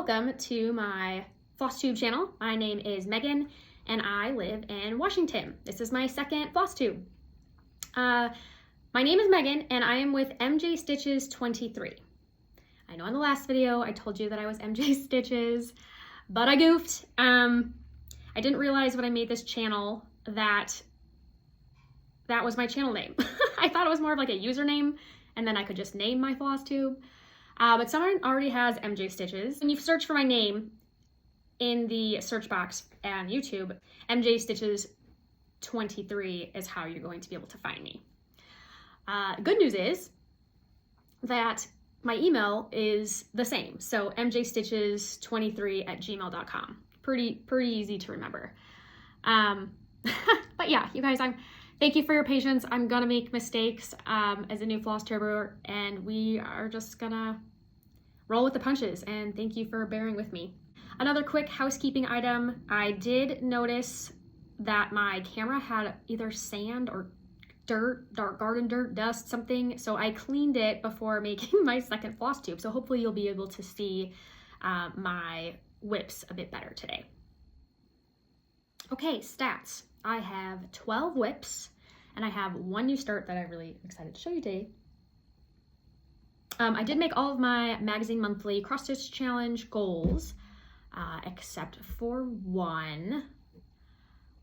Welcome to my Flosstube channel. My name is Megan and I live in Washington. This is my second Flosstube. My name is Megan and I am with MJ Stitches 23. I know in the last video I told you that I was MJ Stitches, but I goofed. I didn't realize when I made this channel that was my channel name. I thought it was more of like a username and then I could just name my Flosstube. But someone already has MJ Stitches. When you search for my name in the search box on YouTube, MJ Stitches 23 is how you're going to be able to find me. Good news is that my email is the same. So mjstitches23@gmail.com. Pretty easy to remember. But yeah, you guys, thank you for your patience. I'm gonna make mistakes as a new Flosstuber, and we are just gonna roll with the punches, and thank you for bearing with me. Another quick housekeeping item. I did notice that my camera had either sand or dirt, dark garden dirt, dust, something, so I cleaned it before making my second Flosstube. So hopefully you'll be able to see my whips a bit better today. Okay, stats. I have 12 whips, and I have one new start that I'm really excited to show you today. I did make all of my Magazine Monthly Cross Stitch Challenge goals, except for one,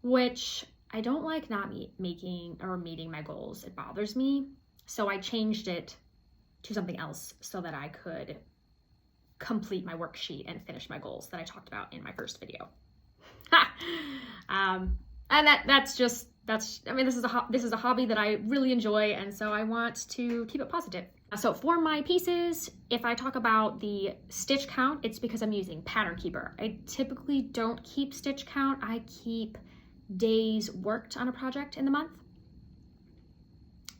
which I don't like not making or meeting my goals. It bothers me. So I changed it to something else so that I could complete my worksheet and finish my goals that I talked about in my first video. And this is a hobby that I really enjoy, and so I want to keep it positive. So for my pieces, if I talk about the stitch count, it's because I'm using Pattern Keeper. I typically don't keep stitch count. I keep days worked on a project in the month.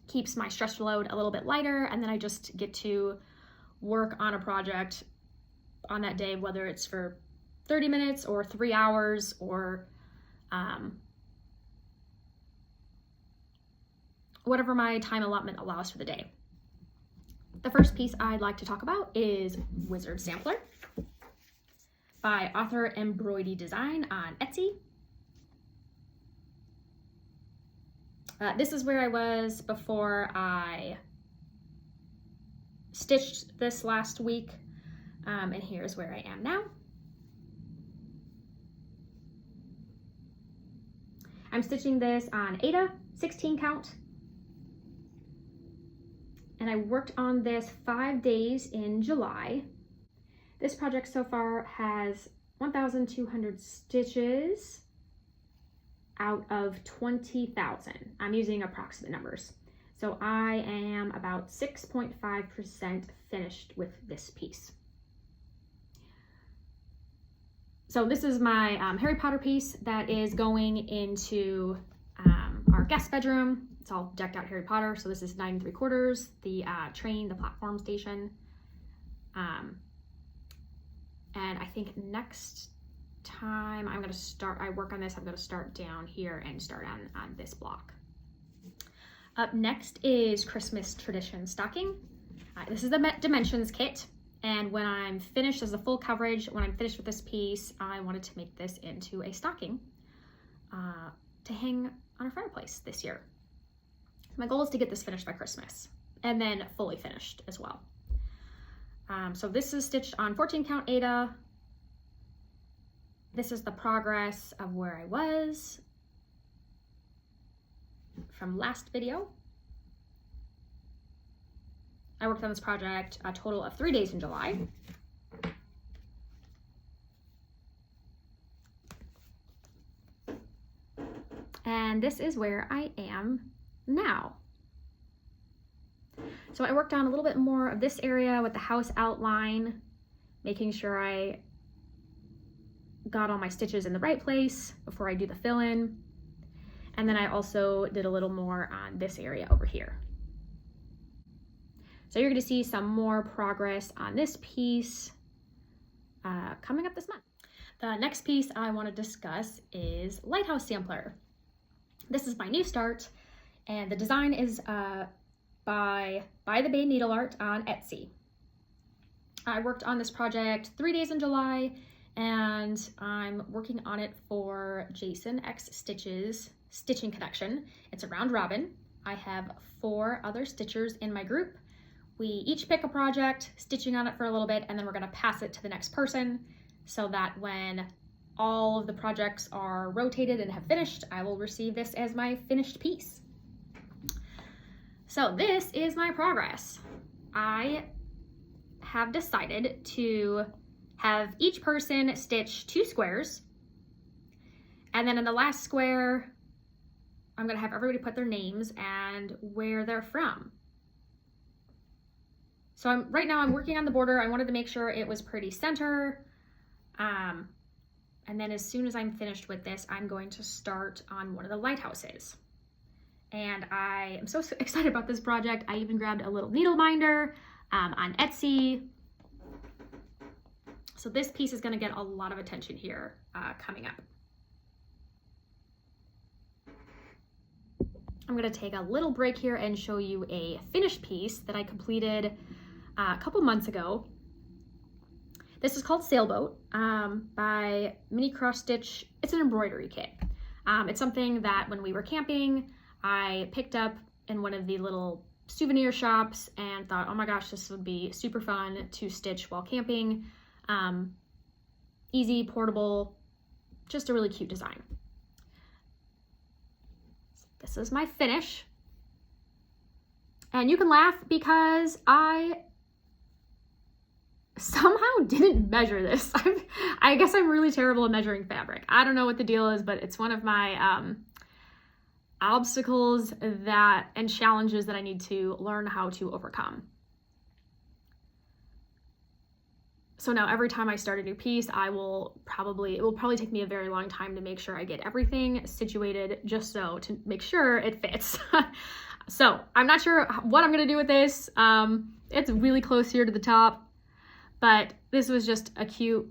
Keeps my stress load a little bit lighter, and then I just get to work on a project on that day, whether it's for 30 minutes or 3 hours or whatever my time allotment allows for the day. The first piece I'd like to talk about is Wizard Sampler by Author Embroidery Design on Etsy. This is where I was before I stitched this last week, and here's where I am now. I'm stitching this on Aida, 16 count. And I worked on this 5 days in July. This project so far has 1,200 stitches out of 20,000. I'm using approximate numbers. So I am about 6.5% finished with this piece. So this is my Harry Potter piece that is going into our guest bedroom. It's all decked out Harry Potter. So this is 9 3/4, the train, the platform station. And I think next time I work on this, I'm gonna start down here and start on this block. Up next is Christmas Tradition Stocking. This is the Dimensions kit. And when I'm finished as a full coverage, when I'm finished with this piece, I wanted to make this into a stocking to hang on our fireplace this year. My goal is to get this finished by Christmas and then fully finished as well. So this is stitched on 14 count Aida. This is the progress of where I was from last video. I worked on this project a total of 3 days in July. And this is where I am now. So I worked on a little bit more of this area with the house outline, making sure I got all my stitches in the right place before I do the fill-in. And then I also did a little more on this area over here. So you're going to see some more progress on this piece coming up this month. The next piece I want to discuss is Lighthouse Sampler. This is my new start, and the design is by the Bay Needle Art on Etsy. I worked on this project 3 days in July, and I'm working on it for Jason X Stitches Stitching Connection. It's a round robin. I have 4 other stitchers in my group. We each pick a project, stitching on it for a little bit, and then we're gonna pass it to the next person so that when all of the projects are rotated and have finished, I will receive this as my finished piece. So this is my progress. I have decided to have each person stitch 2 squares, and then in the last square, I'm gonna have everybody put their names and where they're from. So right now I'm working on the border. I wanted to make sure it was pretty center. And then as soon as I'm finished with this, I'm going to start on one of the lighthouses. And I am so excited about this project. I even grabbed a little needle binder on Etsy. So this piece is gonna get a lot of attention here coming up. I'm gonna take a little break here and show you a finished piece that I completed a couple months ago. This is called Sailboat by Mini Cross Stitch. It's an embroidery kit. It's something that when we were camping, I picked up in one of the little souvenir shops and thought, oh my gosh, this would be super fun to stitch while camping. Easy, portable, just a really cute design. This is my finish. And you can laugh because I somehow didn't measure this. I guess I'm really terrible at measuring fabric. I don't know what the deal is, but it's one of my obstacles and challenges that I need to learn how to overcome. So now every time I start a new piece, it will probably take me a very long time to make sure I get everything situated just so to make sure it fits. So I'm not sure what I'm gonna do with this. It's really close here to the top, but this was just a cute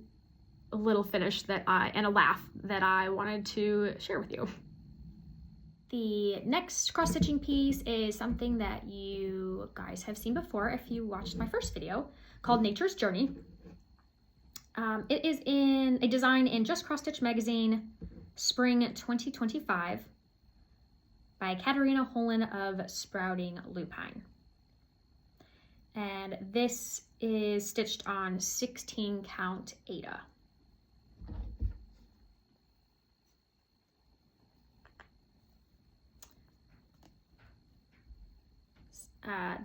little finish and a laugh that I wanted to share with you. The next cross-stitching piece is something that you guys have seen before if you watched my first video, called Nature's Journey. It is in a design in Just Cross Stitch Magazine, Spring 2025, by Katarina Holin of Sprouting Lupine. And this is stitched on 16 count Aida.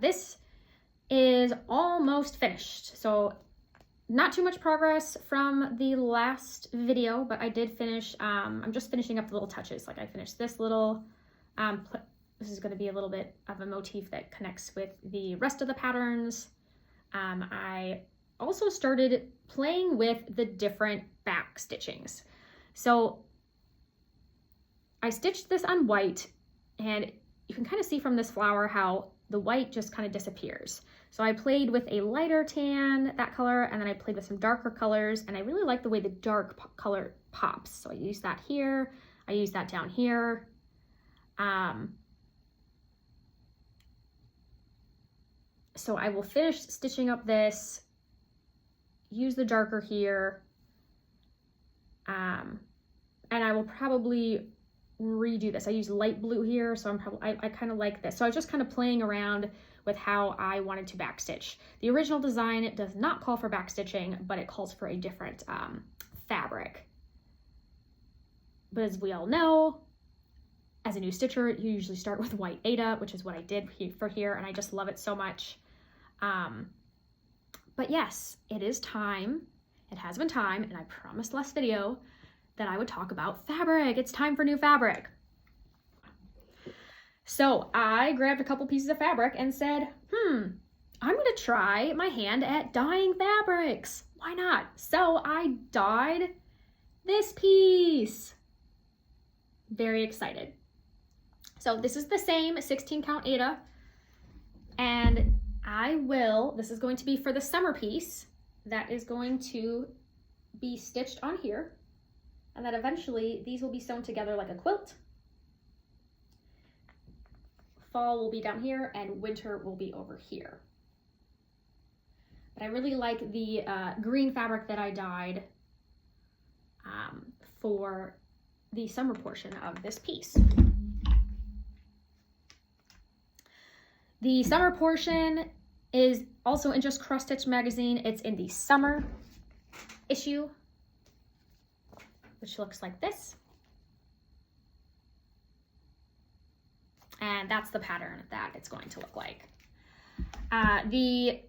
This is almost finished. So not too much progress from the last video, but I did finish, I'm just finishing up the little touches. Like I finished this little, this is gonna be a little bit of a motif that connects with the rest of the patterns. I also started playing with the different back stitchings. So I stitched this on white, and you can kind of see from this flower how the white just kind of disappears. So I played with a lighter tan, that color, and then I played with some darker colors, and I really like the way the dark color pops. So I use that here, I use that down here. So I will finish stitching up this, use the darker here, and I will probably redo this. I use light blue here, so I kind of like this. So I was just kind of playing around with how I wanted to backstitch. The original design does not call for backstitching, but it calls for a different fabric. But as we all know, as a new stitcher, you usually start with white Aida, which is what I did for here, and I just love it so much. But yes, it is time. It has been time, and I promised last video that I would talk about fabric. It's time for new fabric. So I grabbed a couple pieces of fabric and said, I'm gonna try my hand at dyeing fabrics. Why not? So I dyed this piece. Very excited. So this is the same 16 count Aida, and this is going to be for the summer piece that is going to be stitched on here, and then eventually these will be sewn together like a quilt. Fall will be down here and winter will be over here. but I really like the green fabric that I dyed for the summer portion of this piece. The summer portion is also in Just Cross Stitch magazine. It's in the summer issue, which looks like this. And that's the pattern that it's going to look like. The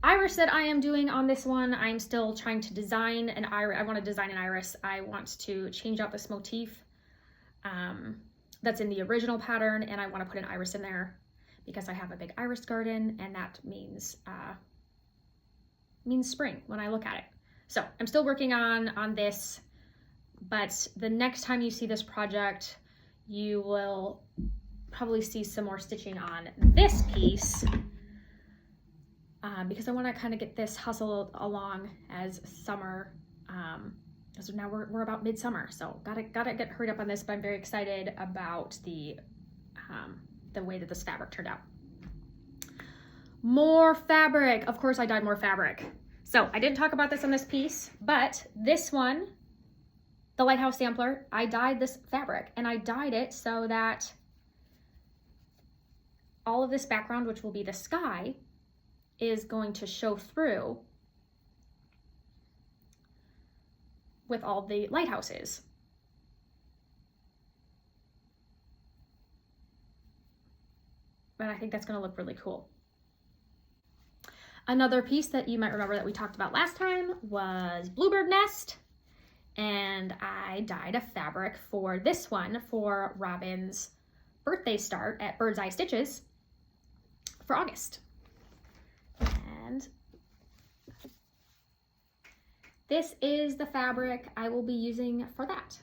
iris that I am doing on this one, I'm still trying to design an iris. I want to design an iris. I want to change out this motif that's in the original pattern, and I want to put an iris in there because I have a big iris garden, and that means spring when I look at it. So I'm still working on this, but the next time you see this project, you will probably see some more stitching on this piece because I want to kind of get this hustled along as summer. So now we're about midsummer, so gotta get hurried up on this. But I'm very excited about the way that this fabric turned out. More fabric. Of course, I dyed more fabric. So I didn't talk about this on this piece, but this one, the Lighthouse Sampler, I dyed this fabric, and I dyed it so that all of this background, which will be the sky, is going to show through with all the lighthouses. And I think that's going to look really cool. Another piece that you might remember that we talked about last time was Bluebird Nest. And I dyed a fabric for this one for Robin's birthday start at Bird's Eye Stitches for August. And this is the fabric I will be using for that.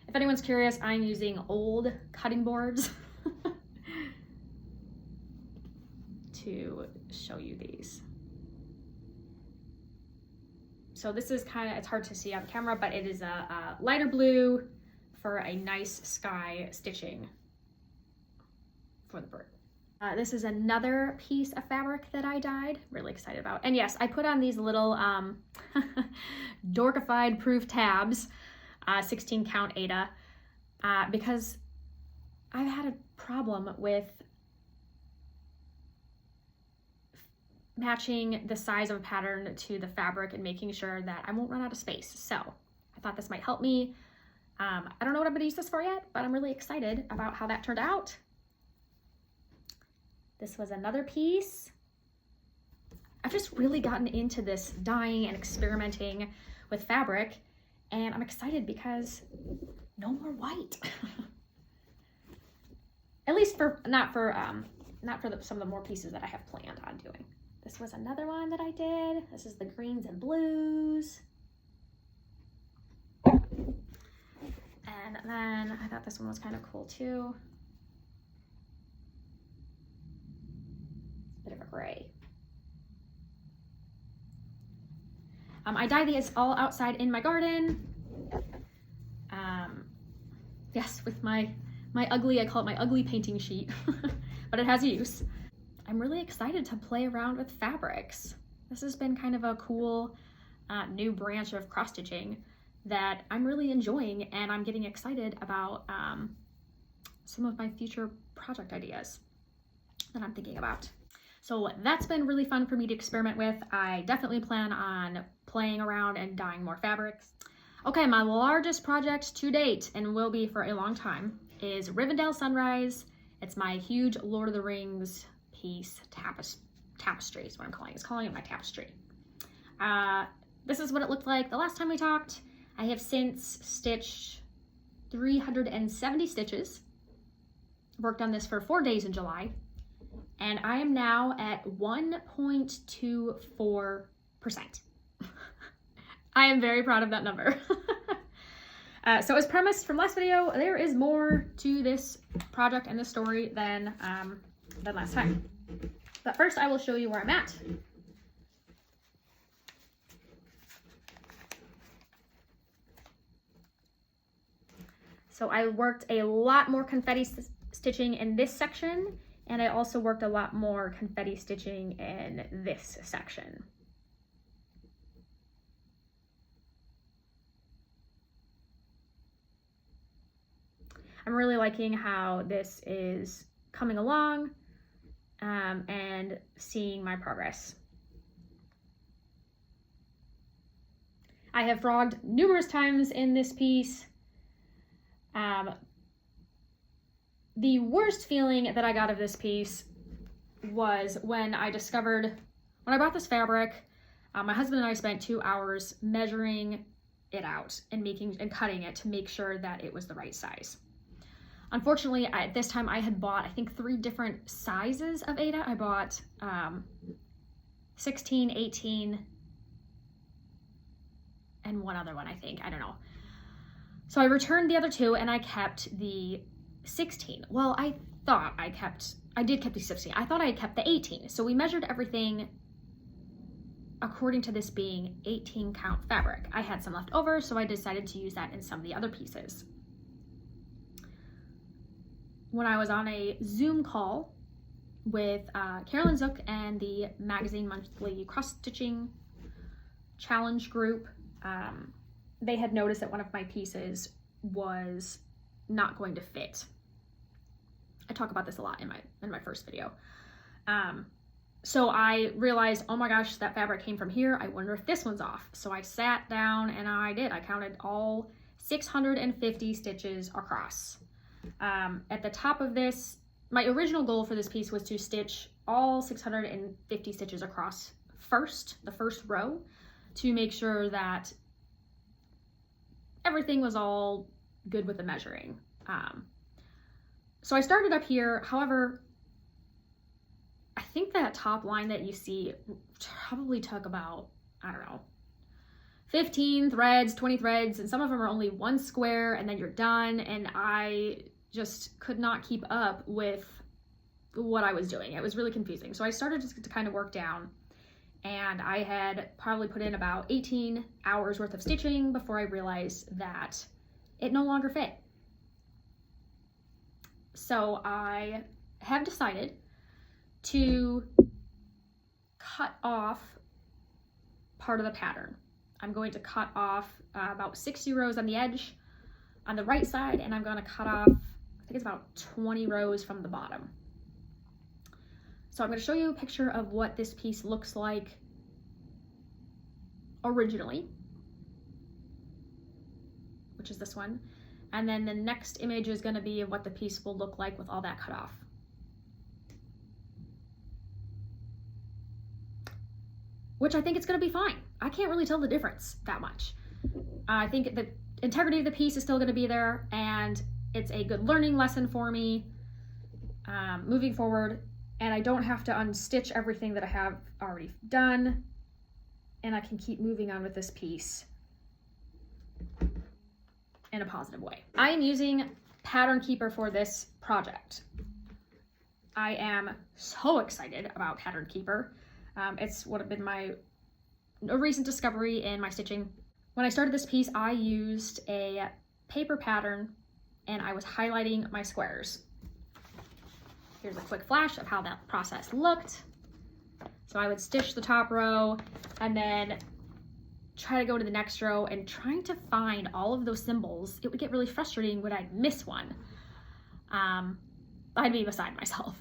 If anyone's curious, I'm using old cutting boards to show you these. So this is kind of, it's hard to see on camera, but it is a lighter blue for a nice sky stitching for the bird. This is another piece of fabric that I dyed, really excited about. And yes, I put on these little dorkified proof tabs, 16 count Aida, because I've had a problem with matching the size of a pattern to the fabric and making sure that I won't run out of space. So I thought this might help me. I don't know what I'm going to use this for yet, but I'm really excited about how that turned out. This was another piece. I've just really gotten into this dyeing and experimenting with fabric, and I'm excited because no more white. At least for not for some of the more pieces that I have planned on doing. This was another one that I did. This is the greens and blues. And then I thought this one was kind of cool too. Bit of a gray. I dye these all outside in my garden. Yes, with my ugly, I call it my ugly painting sheet, but it has use. I'm really excited to play around with fabrics. This has been kind of a cool new branch of cross stitching that I'm really enjoying, and I'm getting excited about some of my future project ideas that I'm thinking about. So that's been really fun for me to experiment with. I definitely plan on playing around and dyeing more fabrics. Okay, my largest project to date, and will be for a long time, is Rivendell Sunrise. It's my huge Lord of the Rings piece, tapestry is what I'm calling it. It's calling it my tapestry. This is what it looked like the last time we talked. I have since stitched 370 stitches. Worked on this for 4 days in July. And I am now at 1.24%. I am very proud of that number. So as promised from last video, there is more to this project and this story than last time. But first I will show you where I'm at. So I worked a lot more confetti stitching in this section And I also worked a lot more confetti stitching in this section. I'm really liking how this is coming along and seeing my progress. I have frogged numerous times in this piece. The worst feeling that I got of this piece was when I bought this fabric. My husband and I spent 2 hours measuring it out and cutting it to make sure that it was the right size. Unfortunately, at this time I had bought, I think, 3 different sizes of Aida. I bought 16, 18, and one other one, I think. I don't know. So I returned the other 2 and I kept the 16. Well, I did keep the 16. I thought I had kept the 18. So we measured everything according to this being 18 count fabric. I had some left over, so I decided to use that in some of the other pieces. When I was on a Zoom call with Carolyn Zook and the Magazine Monthly Cross Stitching Challenge group, they had noticed that one of my pieces was not going to fit. I talk about this a lot in my first video. So I realized, oh my gosh, that fabric came from here. I wonder if this one's off. So I sat down and I counted all 650 stitches across. At the top of this, my original goal for this piece was to stitch all 650 stitches across the first row, to make sure that everything was all good with the measuring. So I started up here. However, I think that top line that you see probably took about, I don't know, 15 threads, 20 threads, and some of them are only 1 square and then you're done. And I just could not keep up with what I was doing. It was really confusing. So I started just to kind of work down, and I had probably put in about 18 hours worth of stitching before I realized that it no longer fit. So I have decided to cut off part of the pattern. I'm going to cut off about 60 rows on the edge on the right side, and I'm going to cut off, I think it's about 20 rows from the bottom. So I'm going to show you a picture of what this piece looks like originally, which is this one. And then the next image is going to be of what the piece will look like with all that cut off. Which I think it's going to be fine. I can't really tell the difference that much. I think the integrity of the piece is still going to be there, and it's a good learning lesson for me moving forward. And I don't have to unstitch everything that I have already done, and I can keep moving on with this piece in a positive way. I am using Pattern Keeper for this project. I am so excited about Pattern Keeper. It's what have been a recent discovery in my stitching. When I started this piece, I used a paper pattern and I was highlighting my squares. Here's a quick flash of how that process looked. So I would stitch the top row and then try to go to the next row, and trying to find all of those symbols, it would get really frustrating when I'd miss one. I'd be beside myself.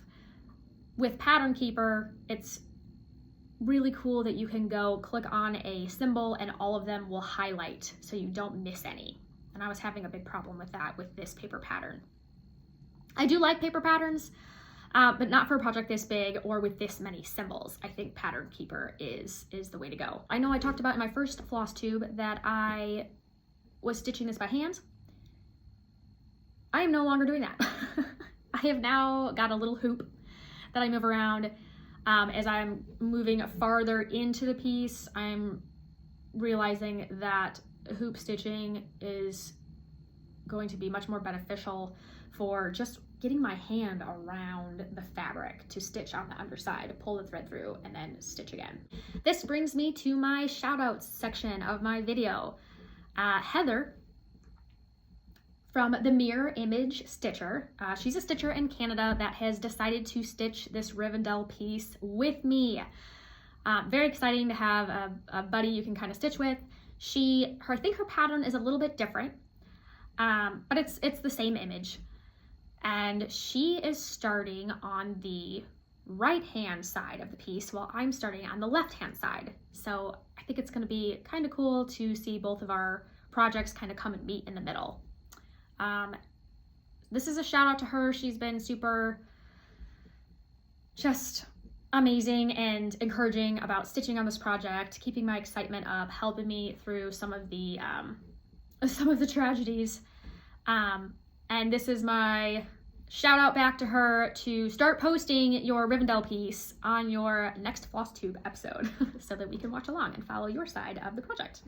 With Pattern Keeper, it's really cool that you can go click on a symbol and all of them will highlight so you don't miss any. And I was having a big problem with that with this paper pattern. I do like paper patterns, but not for a project this big or with this many symbols. I think Pattern Keeper is the way to go. I know I talked about in my first floss tube that I was stitching this by hand. I am no longer doing that. I have now got a little hoop that I move around. As I'm moving farther into the piece, I'm realizing that hoop stitching is going to be much more beneficial for just getting my hand around the fabric to stitch on the underside, pull the thread through, and then stitch again. This brings me to my shout outs section of my video. Heather from the Mirror Image Stitcher. She's a stitcher in Canada that has decided to stitch this Rivendell piece with me. Very exciting to have a buddy you can kind of stitch with. I think her pattern is a little bit different, but it's the same image. And she is starting on the right-hand side of the piece while I'm starting on the left-hand side. So I think it's gonna be kind of cool to see both of our projects kind of come and meet in the middle. This is a shout out to her. She's been super just amazing and encouraging about stitching on this project, keeping my excitement up, helping me through some of the tragedies. And this is my shout out back to her to start posting your Rivendell piece on your next Flosstube episode so that we can watch along and follow your side of the project.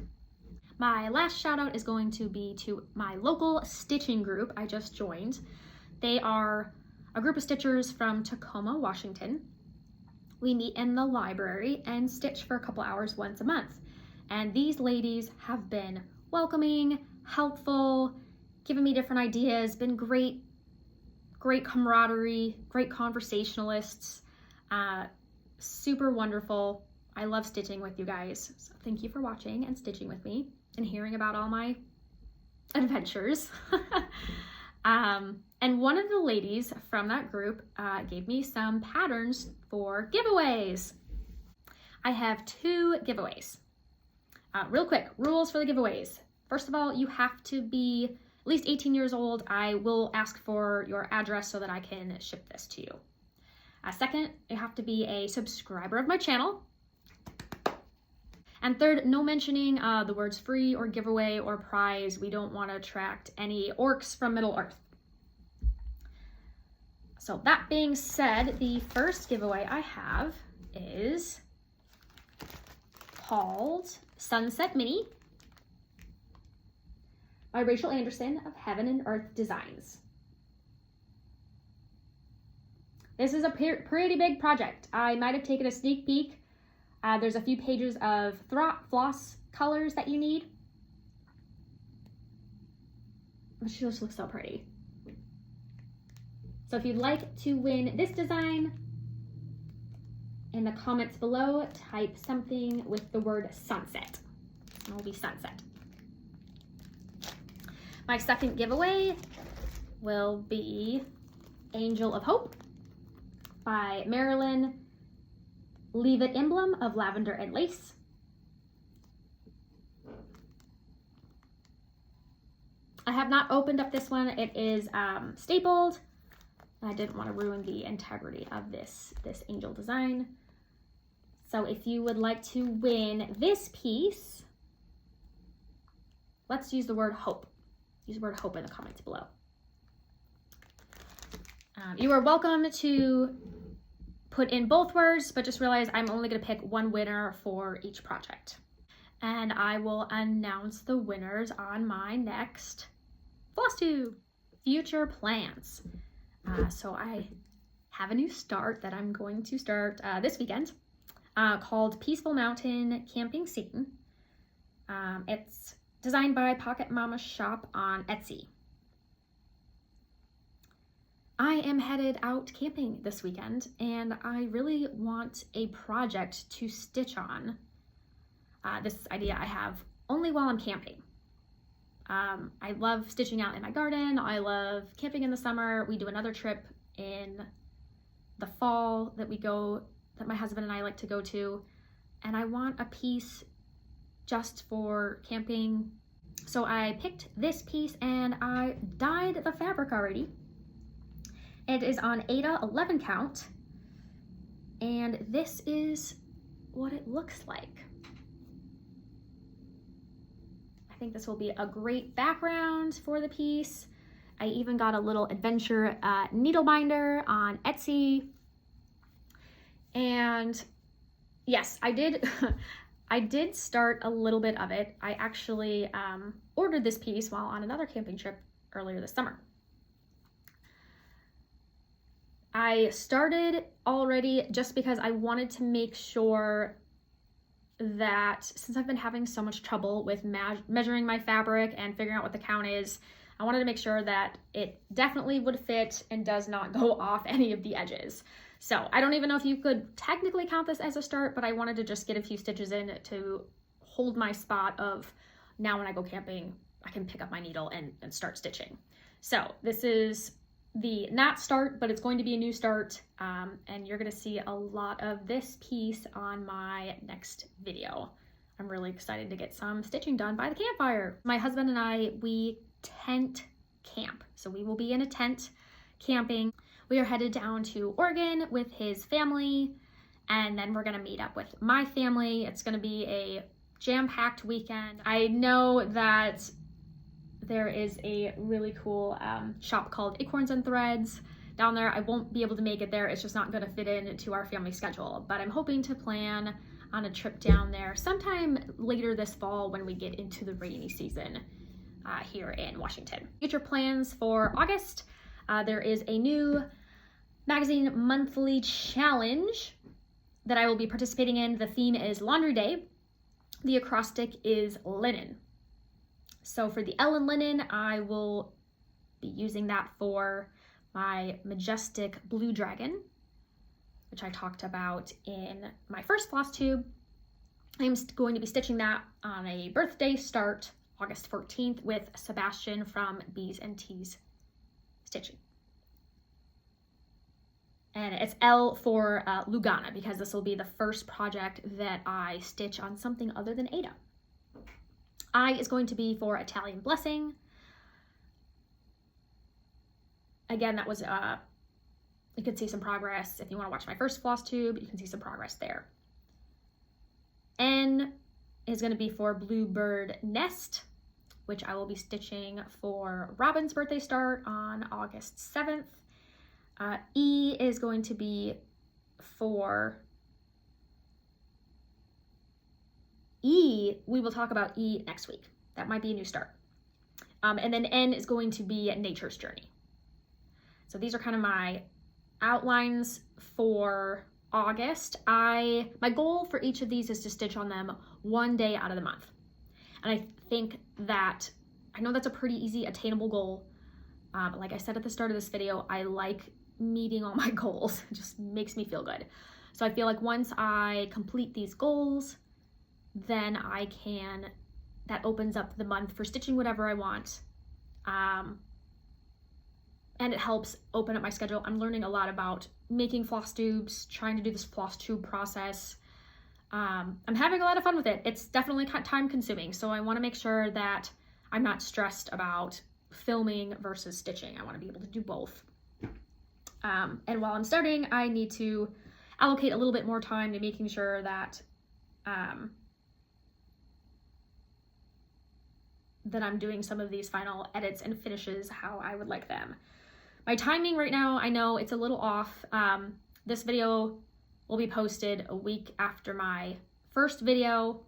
My last shout out is going to be to my local stitching group I just joined. They are a group of stitchers from Tacoma, Washington. We meet in the library and stitch for a couple hours once a month. And these ladies have been welcoming, helpful, giving me different ideas, been great camaraderie, great conversationalists, super wonderful. I love stitching with you guys. So thank you for watching and stitching with me and hearing about all my adventures. And one of the ladies from that group gave me some patterns for giveaways. I have 2 giveaways. Real quick, rules for the giveaways. First of all, you have to be at least 18 years old. I will ask for your address so that I can ship this to you. Second, you have to be a subscriber of my channel. And third, no mentioning the words free or giveaway or prize. We don't want to attract any orcs from Middle-earth. So that being said, the first giveaway I have is called Sunset Mini by Rachel Anderson of Heaven and Earth Designs. This is a pretty big project. I might have taken a sneak peek. There's a few pages of floss colors that you need. She just looks so pretty. So if you'd like to win this design, in the comments below, type something with the word sunset. It will be sunset. My second giveaway will be Angel of Hope by Marilyn Leave It Emblem of Lavender and Lace. I have not opened up this one. It is stapled. I didn't want to ruin the integrity of this angel design. So if you would like to win this piece, let's use the word hope. Use the word hope in the comments below. You are welcome to put in both words, but just realize I'm only going to pick one winner for each project. And I will announce the winners on my next Flosstube. Future plans. So I have a new start that I'm going to start this weekend called Peaceful Mountain Camping Scene. It's designed by Pocket Mama's Shop on Etsy. I am headed out camping this weekend and I really want a project to stitch on. This idea I have only while I'm camping. I love stitching out in my garden. I love camping in the summer. We do another trip in the fall that my husband and I like to go to. And I want a piece just for camping. So I picked this piece and I dyed the fabric already. It is on Aida 11 count. And this is what it looks like. I think this will be a great background for the piece. I even got a little adventure needle binder on Etsy. And yes, I did I did start a little bit of it. I actually ordered this piece while on another camping trip earlier this summer. I started already just because I wanted to make sure that since I've been having so much trouble with measuring my fabric and figuring out what the count is, I wanted to make sure that it definitely would fit and does not go off any of the edges. So I don't even know if you could technically count this as a start, but I wanted to just get a few stitches in to hold my spot of now when I go camping, I can pick up my needle and start stitching. So this is the not start, but it's going to be a new start. And you're gonna see a lot of this piece on my next video. I'm really excited to get some stitching done by the campfire. My husband and I, we tent camp. So we will be in a tent camping. We are headed down to Oregon with his family, and then we're gonna meet up with my family. It's gonna be a jam-packed weekend. I know that there is a really cool shop called Acorns and Threads down there. I won't be able to make it there. It's just not gonna fit into our family schedule, but I'm hoping to plan on a trip down there sometime later this fall when we get into the rainy season here in Washington. Future plans for August, there is a new magazine monthly challenge that I will be participating in. The theme is Laundry Day. The acrostic is linen. So for the L in linen, I will be using that for my majestic blue dragon, which I talked about in my first floss tube. I'm going to be stitching that on a birthday start, August 14th, with Sebastian from B's and T's Stitching. And it's L for Lugana, because this will be the first project that I stitch on something other than Ada. I is going to be for Italian Blessing. Again, that was, you could see some progress. If you want to watch my first floss tube, you can see some progress there. N is going to be for Bluebird Nest, which I will be stitching for Robin's birthday start on August 7th. E is going to be for E. We will talk about E next week. That might be a new start. And then N is going to be Nature's Journey. So these are kind of my outlines for August. My goal for each of these is to stitch on them one day out of the month. And I think that, I know that's a pretty easy attainable goal. Like I said at the start of this video, I like meeting all my goals. It just makes me feel good. So I feel like once I complete these goals, then that opens up the month for stitching whatever I want. And it helps open up my schedule. I'm learning a lot about making floss tubes, trying to do this floss tube process. I'm having a lot of fun with it. It's definitely time consuming. So I want to make sure that I'm not stressed about filming versus stitching. I want to be able to do both. And while I'm starting, I need to allocate a little bit more time to making sure that that I'm doing some of these final edits and finishes how I would like them. My timing right now, I know it's a little off. This video will be posted a week after my first video,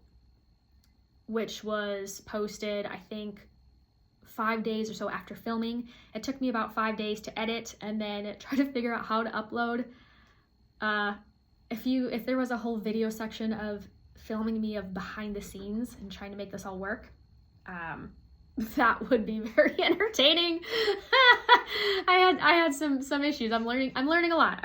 which was posted, I think, 5 days or so after filming. It took me about 5 days to edit and then try to figure out how to upload. If there was a whole video section of filming me of behind the scenes and trying to make this all work, that would be very entertaining. I had some issues. I'm learning a lot.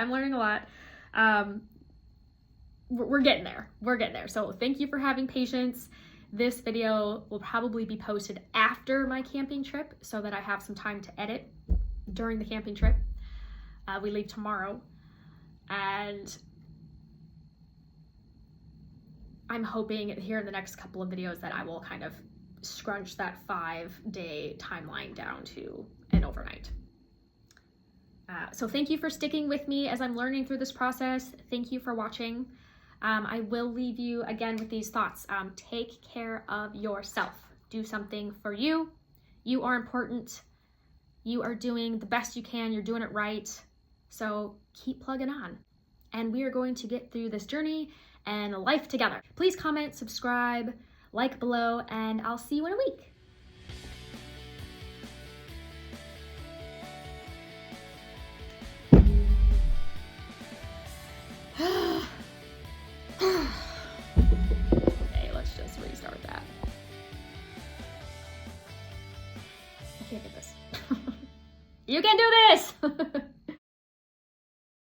We're getting there. So thank you for having patience. This video will probably be posted after my camping trip so that I have some time to edit during the camping trip. We leave tomorrow, and I'm hoping here in the next couple of videos that I will kind of scrunch that 5-day timeline down to an overnight. So thank you for sticking with me as I'm learning through this process. Thank you for watching. I will leave you again with these thoughts. Take care of yourself. Do something for you. You are important. You are doing the best you can. You're doing it right. So keep plugging on. And we are going to get through this journey and life together. Please comment, subscribe, like below, and I'll see you in a week. Okay, let's just restart that. I can't get this. You can do this!